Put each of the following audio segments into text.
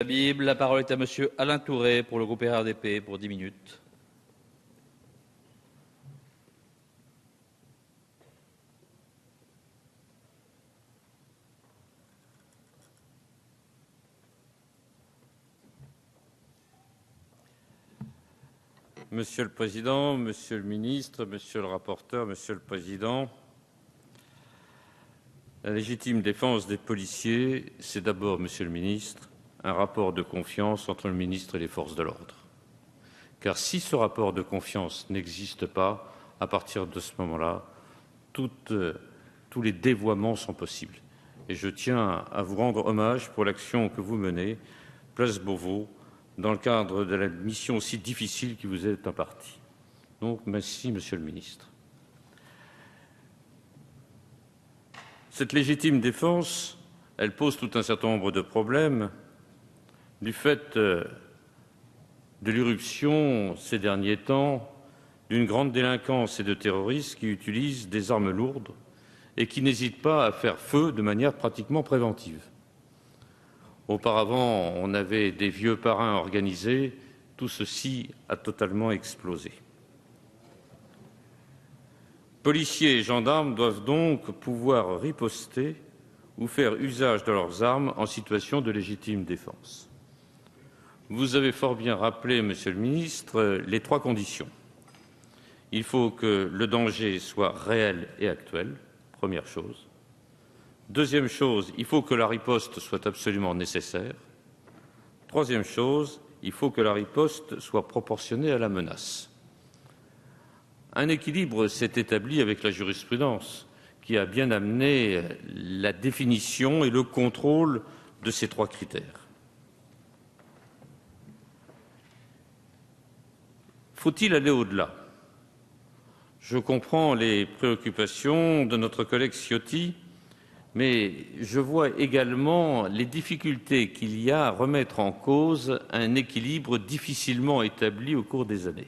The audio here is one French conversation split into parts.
Bible. La parole est à Monsieur Alain Touré pour le groupe RRDP pour 10 minutes. Monsieur le Président, Monsieur le Ministre, Monsieur le rapporteur, Monsieur le Président, la légitime défense des policiers, c'est d'abord, Monsieur le Ministre, un rapport de confiance entre le ministre et les forces de l'ordre. Car si ce rapport de confiance n'existe pas, à partir de ce moment-là, tous les dévoiements sont possibles. Et je tiens à vous rendre hommage pour l'action que vous menez, place Beauvau, dans le cadre de la mission aussi difficile qui vous est impartie. Donc, merci, Monsieur le Ministre. Cette légitime défense, elle pose tout un certain nombre de problèmes du fait de l'irruption ces derniers temps d'une grande délinquance et de terroristes qui utilisent des armes lourdes et qui n'hésitent pas à faire feu de manière pratiquement préventive. Auparavant, on avait des vieux parrains organisés, tout ceci a totalement explosé. Policiers et gendarmes doivent donc pouvoir riposter ou faire usage de leurs armes en situation de légitime défense. Vous avez fort bien rappelé, Monsieur le Ministre, les trois conditions. Il faut que le danger soit réel et actuel, première chose. Deuxième chose, il faut que la riposte soit absolument nécessaire. Troisième chose, il faut que la riposte soit proportionnée à la menace. Un équilibre s'est établi avec la jurisprudence qui a bien amené la définition et le contrôle de ces trois critères. Faut-il aller au-delà? Je comprends les préoccupations de notre collègue Ciotti, mais je vois également les difficultés qu'il y a à remettre en cause un équilibre difficilement établi au cours des années.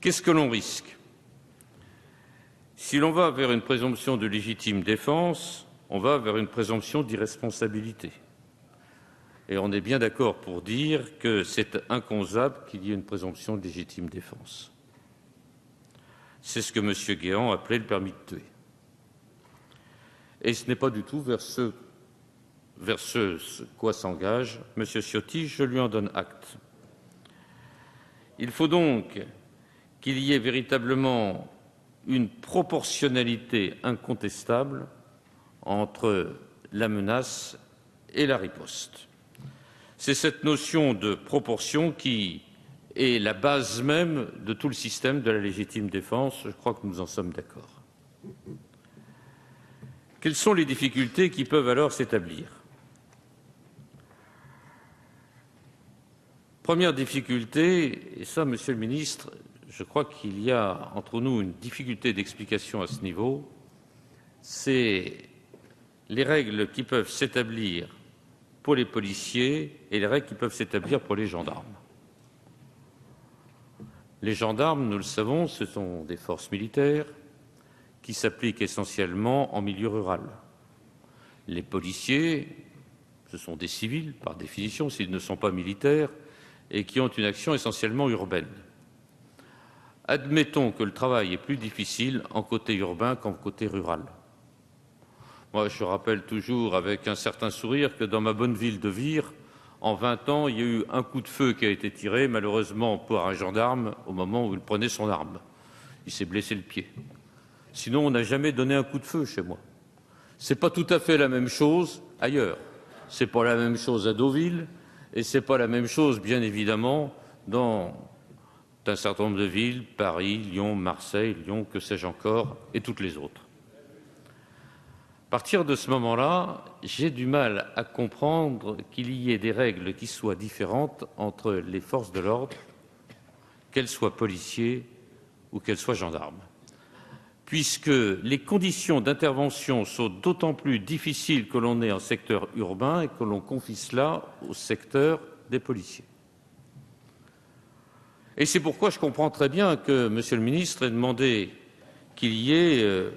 Qu'est-ce que l'on risque? Si l'on va vers une présomption de légitime défense, on va vers une présomption d'irresponsabilité. Et on est bien d'accord pour dire que c'est inconcevable qu'il y ait une présomption de légitime défense. C'est ce que M. Guéant appelait le permis de tuer. Et ce n'est pas du tout vers ce quoi s'engage M. Ciotti, je lui en donne acte. Il faut donc qu'il y ait véritablement une proportionnalité incontestable entre la menace et la riposte. C'est cette notion de proportion qui est la base même de tout le système de la légitime défense. Je crois que nous en sommes d'accord. Quelles sont les difficultés qui peuvent alors s'établir? Première difficulté, et ça, Monsieur le Ministre, je crois qu'il y a entre nous une difficulté d'explication à ce niveau, c'est les règles qui peuvent s'établir pour les policiers et les règles qui peuvent s'établir pour les gendarmes. Les gendarmes, nous le savons, ce sont des forces militaires qui s'appliquent essentiellement en milieu rural. Les policiers, ce sont des civils, par définition, s'ils ne sont pas militaires, et qui ont une action essentiellement urbaine. Admettons que le travail est plus difficile en côté urbain qu'en côté rural. Moi, je rappelle toujours avec un certain sourire que dans ma bonne ville de Vire, en 20 ans, il y a eu un coup de feu qui a été tiré, malheureusement pour un gendarme, au moment où il prenait son arme. Il s'est blessé le pied. Sinon, on n'a jamais donné un coup de feu chez moi. Ce n'est pas tout à fait la même chose ailleurs. Ce n'est pas la même chose à Deauville, et ce n'est pas la même chose, bien évidemment, dans un certain nombre de villes, Paris, Lyon, Marseille, Lyon, que sais-je encore, et toutes les autres. À partir de ce moment-là, j'ai du mal à comprendre qu'il y ait des règles qui soient différentes entre les forces de l'ordre, qu'elles soient policiers ou qu'elles soient gendarmes, puisque les conditions d'intervention sont d'autant plus difficiles que l'on est en secteur urbain et que l'on confie cela au secteur des policiers. Et c'est pourquoi je comprends très bien que M. le ministre ait demandé qu'il y ait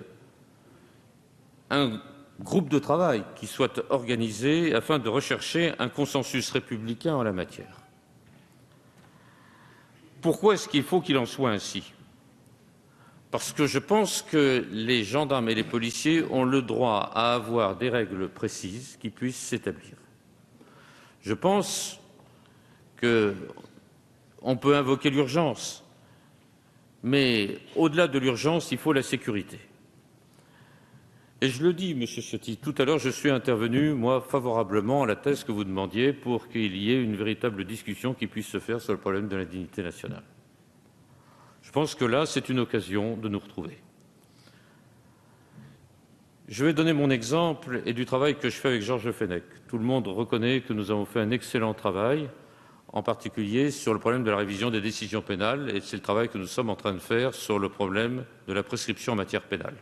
un groupe de travail qui soit organisé afin de rechercher un consensus républicain en la matière. Pourquoi est-ce qu'il faut qu'il en soit ainsi? Parce que je pense que les gendarmes et les policiers ont le droit à avoir des règles précises qui puissent s'établir. Je pense qu'on peut invoquer l'urgence, mais au-delà de l'urgence, il faut la sécurité. Et je le dis, Monsieur Ciotti, tout à l'heure, je suis intervenu, moi, favorablement à la thèse que vous demandiez pour qu'il y ait une véritable discussion qui puisse se faire sur le problème de la dignité nationale. Je pense que là, c'est une occasion de nous retrouver. Je vais donner mon exemple et du travail que je fais avec Georges Fenech. Tout le monde reconnaît que nous avons fait un excellent travail, en particulier sur le problème de la révision des décisions pénales, et c'est le travail que nous sommes en train de faire sur le problème de la prescription en matière pénale.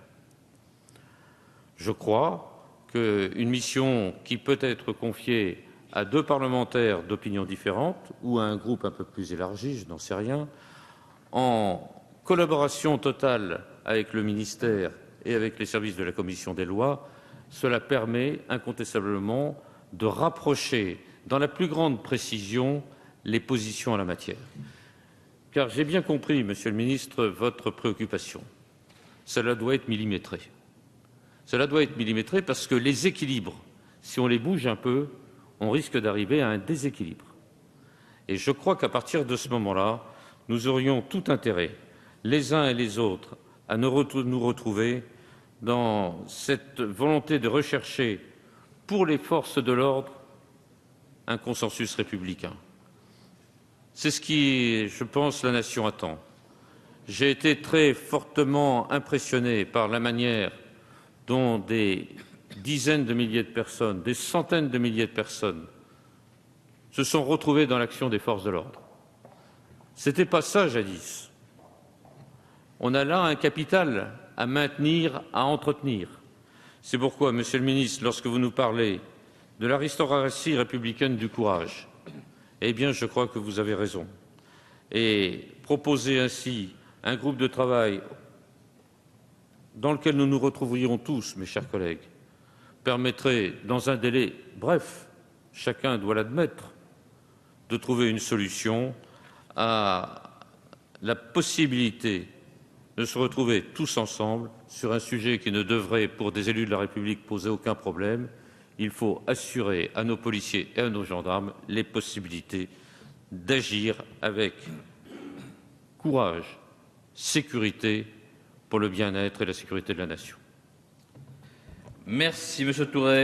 Je crois qu'une mission qui peut être confiée à 2 parlementaires d'opinions différentes ou à un groupe un peu plus élargi, je n'en sais rien, en collaboration totale avec le ministère et avec les services de la Commission des lois, cela permet incontestablement de rapprocher dans la plus grande précision les positions en la matière. Car j'ai bien compris, Monsieur le ministre, votre préoccupation. Cela doit être millimétré. Cela doit être millimétré parce que les équilibres, si on les bouge un peu, on risque d'arriver à un déséquilibre. Et je crois qu'à partir de ce moment-là, nous aurions tout intérêt, les uns et les autres, à nous retrouver dans cette volonté de rechercher pour les forces de l'ordre un consensus républicain. C'est ce qui, je pense, la nation attend. J'ai été très fortement impressionné par la manière dont des dizaines de milliers de personnes, des centaines de milliers de personnes se sont retrouvées dans l'action des forces de l'ordre. Ce n'était pas ça jadis. On a là un capital à maintenir, à entretenir. C'est pourquoi, Monsieur le ministre, lorsque vous nous parlez de l'aristocratie républicaine du courage, eh bien, je crois que vous avez raison. Et proposer ainsi un groupe de travail dans lequel nous nous retrouverions tous, mes chers collègues, permettrait, dans un délai bref, chacun doit l'admettre, de trouver une solution à la possibilité de se retrouver tous ensemble sur un sujet qui ne devrait, pour des élus de la République, poser aucun problème. Il faut assurer à nos policiers et à nos gendarmes les possibilités d'agir avec courage, sécurité, pour le bien-être et la sécurité de la nation. Merci, Monsieur Tourret.